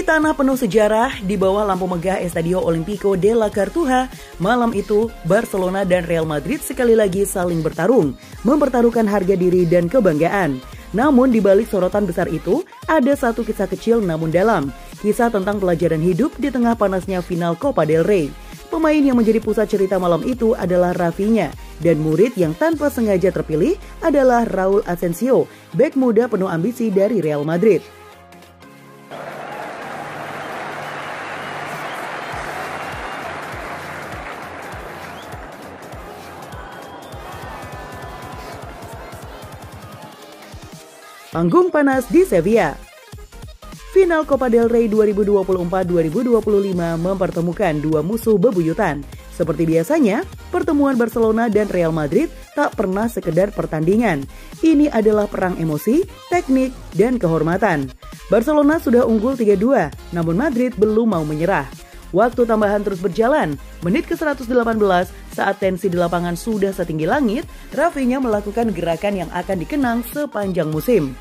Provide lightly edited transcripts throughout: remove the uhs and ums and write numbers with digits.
tanah penuh sejarah, di bawah lampu megah Estadio Olimpico de la Cartuja, malam itu Barcelona dan Real Madrid sekali lagi saling bertarung, mempertaruhkan harga diri dan kebanggaan. Namun di balik sorotan besar itu, ada satu kisah kecil namun dalam, kisah tentang pelajaran hidup di tengah panasnya final Copa del Rey. Pemain yang menjadi pusat cerita malam itu adalah Rafinha, dan murid yang tanpa sengaja terpilih adalah Raul Asensio, bek muda penuh ambisi dari Real Madrid. Panggung panas di Sevilla. Final Copa del Rey 2024-2025 mempertemukan dua musuh bebuyutan. Seperti biasanya, pertemuan Barcelona dan Real Madrid tak pernah sekedar pertandingan. Ini adalah perang emosi, teknik, dan kehormatan. Barcelona sudah unggul 3-2, namun Madrid belum mau menyerah. Waktu tambahan terus berjalan. Menit ke-118, saat tensi di lapangan sudah setinggi langit, Rafinha melakukan gerakan yang akan dikenang sepanjang musim.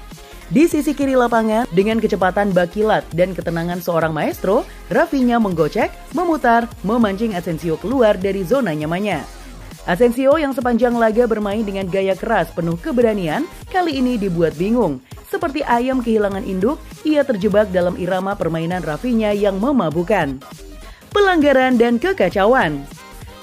Di sisi kiri lapangan, dengan kecepatan bakilat dan ketenangan seorang maestro, Rafinha menggocek, memutar, memancing Asensio keluar dari zona nyamannya. Asensio yang sepanjang laga bermain dengan gaya keras penuh keberanian, kali ini dibuat bingung. Seperti ayam kehilangan induk, ia terjebak dalam irama permainan Rafinha yang memabukkan. Pelanggaran dan kekacauan.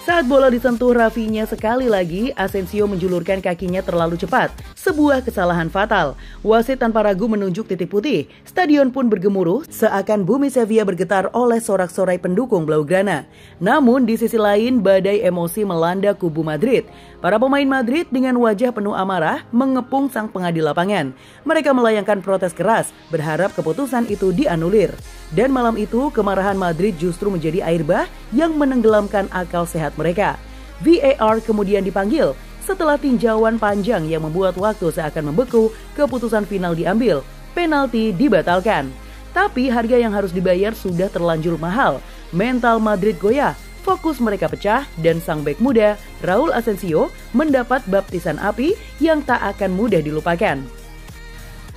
Saat bola disentuh Rafinha sekali lagi, Asensio menjulurkan kakinya terlalu cepat. Sebuah kesalahan fatal. Wasit tanpa ragu menunjuk titik putih. Stadion pun bergemuruh, seakan bumi Sevilla bergetar oleh sorak-sorai pendukung Blaugrana. Namun di sisi lain, badai emosi melanda kubu Madrid. Para pemain Madrid dengan wajah penuh amarah mengepung sang pengadil lapangan. Mereka melayangkan protes keras, berharap keputusan itu dianulir. Dan malam itu, kemarahan Madrid justru menjadi air bah yang menenggelamkan akal sehat mereka. VAR kemudian dipanggil. Setelah tinjauan panjang yang membuat waktu seakan membeku, keputusan final diambil. Penalti dibatalkan. Tapi harga yang harus dibayar sudah terlanjur mahal. Mental Madrid goyah, fokus mereka pecah, dan sang bek muda, Raul Asensio, mendapat baptisan api yang tak akan mudah dilupakan.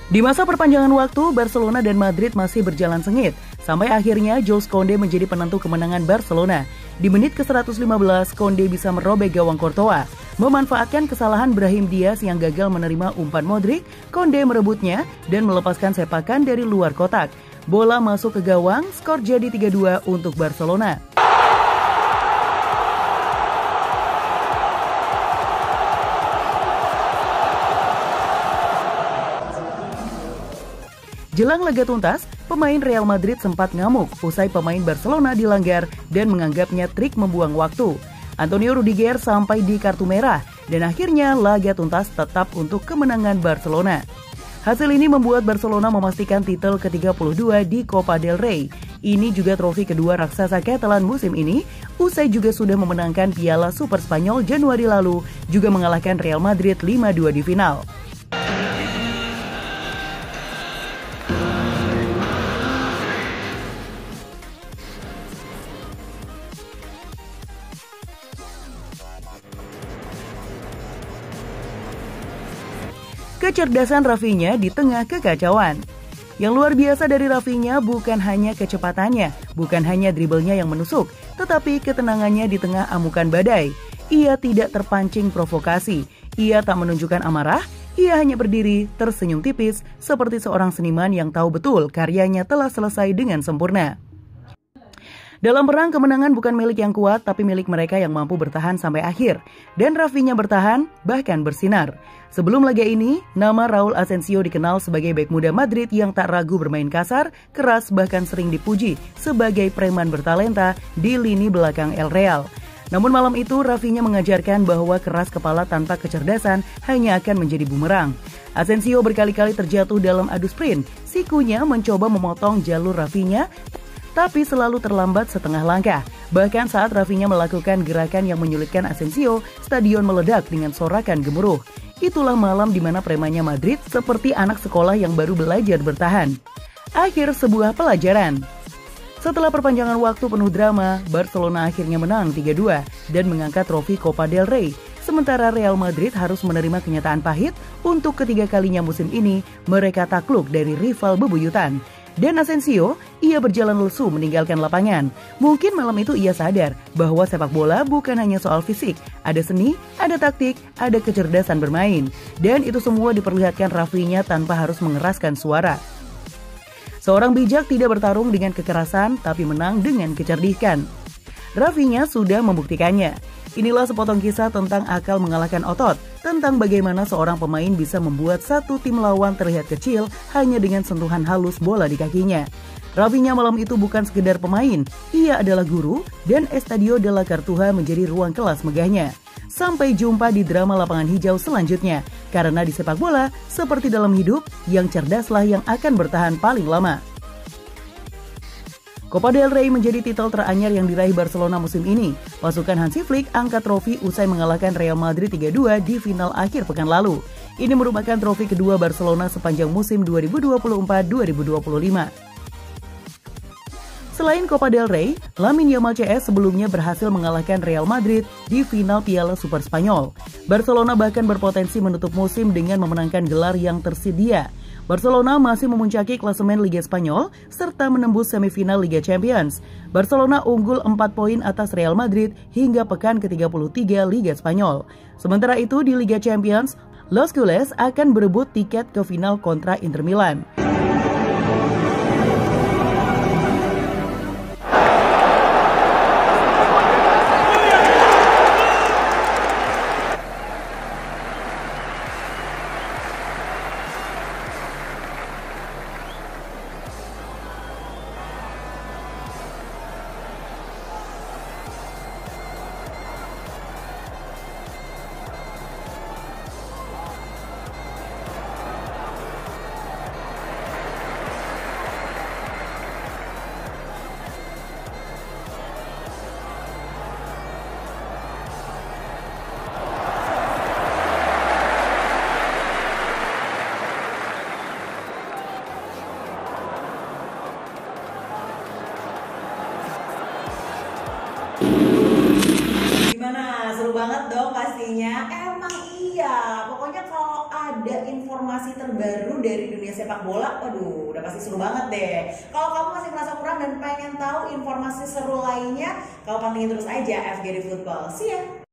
Di masa perpanjangan waktu, Barcelona dan Madrid masih berjalan sengit. Sampai akhirnya Jules Koundé menjadi penentu kemenangan Barcelona. Di menit ke-115, Koundé bisa merobek gawang Courtois. Memanfaatkan kesalahan Brahim Diaz yang gagal menerima umpan Modric, Koundé merebutnya dan melepaskan sepakan dari luar kotak. Bola masuk ke gawang, skor jadi 3-2 untuk Barcelona. Jelang laga tuntas, pemain Real Madrid sempat ngamuk usai pemain Barcelona dilanggar dan menganggapnya trik membuang waktu. Antonio Rudiger sampai di kartu merah dan akhirnya laga tuntas tetap untuk kemenangan Barcelona. Hasil ini membuat Barcelona memastikan titel ke-32 di Copa del Rey. Ini juga trofi kedua raksasa Catalan musim ini, usai juga sudah memenangkan Piala Super Spanyol Januari lalu, juga mengalahkan Real Madrid 5-2 di final. Kecerdasan Rafinha di tengah kekacauan. Yang luar biasa dari Rafinha bukan hanya kecepatannya, bukan hanya dribblenya yang menusuk, tetapi ketenangannya di tengah amukan badai. Ia tidak terpancing provokasi, ia tak menunjukkan amarah, ia hanya berdiri, tersenyum tipis, seperti seorang seniman yang tahu betul karyanya telah selesai dengan sempurna. Dalam perang, kemenangan bukan milik yang kuat, tapi milik mereka yang mampu bertahan sampai akhir. Dan Rafinha bertahan, bahkan bersinar. Sebelum laga ini, nama Raul Asensio dikenal sebagai bek muda Madrid yang tak ragu bermain kasar, keras, bahkan sering dipuji sebagai preman bertalenta di lini belakang El Real. Namun malam itu, Rafinha mengajarkan bahwa keras kepala tanpa kecerdasan hanya akan menjadi bumerang. Asensio berkali-kali terjatuh dalam adu sprint. Sikunya mencoba memotong jalur Rafinha, tapi selalu terlambat setengah langkah. Bahkan saat Rafinha melakukan gerakan yang menyulitkan Asensio, stadion meledak dengan sorakan gemuruh. Itulah malam di mana premannya Madrid seperti anak sekolah yang baru belajar bertahan. Akhir sebuah pelajaran. Setelah perpanjangan waktu penuh drama, Barcelona akhirnya menang 3-2 dan mengangkat trofi Copa del Rey. Sementara Real Madrid harus menerima kenyataan pahit untuk ketiga kalinya musim ini mereka takluk dari rival bebuyutan. Dan Asensio, ia berjalan lesu meninggalkan lapangan. Mungkin malam itu ia sadar bahwa sepak bola bukan hanya soal fisik. Ada seni, ada taktik, ada kecerdasan bermain. Dan itu semua diperlihatkan Rafinha tanpa harus mengeraskan suara. Seorang bijak tidak bertarung dengan kekerasan, tapi menang dengan kecerdikan. Rafinha sudah membuktikannya. Inilah sepotong kisah tentang akal mengalahkan otot, tentang bagaimana seorang pemain bisa membuat satu tim lawan terlihat kecil hanya dengan sentuhan halus bola di kakinya. Rafinha malam itu bukan sekedar pemain, ia adalah guru, dan Estadio de la Cartuja menjadi ruang kelas megahnya. Sampai jumpa di drama lapangan hijau selanjutnya, karena di sepak bola, seperti dalam hidup, yang cerdaslah yang akan bertahan paling lama. Copa del Rey menjadi titel teranyar yang diraih Barcelona musim ini. Pasukan Hansi Flick angkat trofi usai mengalahkan Real Madrid 3-2 di final akhir pekan lalu. Ini merupakan trofi kedua Barcelona sepanjang musim 2024-2025. Selain Copa del Rey, Lamine Yamal CS sebelumnya berhasil mengalahkan Real Madrid di final Piala Super Spanyol. Barcelona bahkan berpotensi menutup musim dengan memenangkan gelar yang tersedia. Barcelona masih memuncaki klasemen Liga Spanyol serta menembus semifinal Liga Champions. Barcelona unggul 4 poin atas Real Madrid hingga pekan ke-33 Liga Spanyol. Sementara itu di Liga Champions, Los Culés akan berebut tiket ke final kontra Inter Milan. Gimana? Seru banget dong pastinya. Emang iya. Pokoknya kalau ada informasi terbaru dari dunia sepak bola, waduh, udah pasti seru banget deh. Kalau kamu masih merasa kurang dan pengen tahu informasi seru lainnya, kamu pantengin terus aja FGD Football. See ya!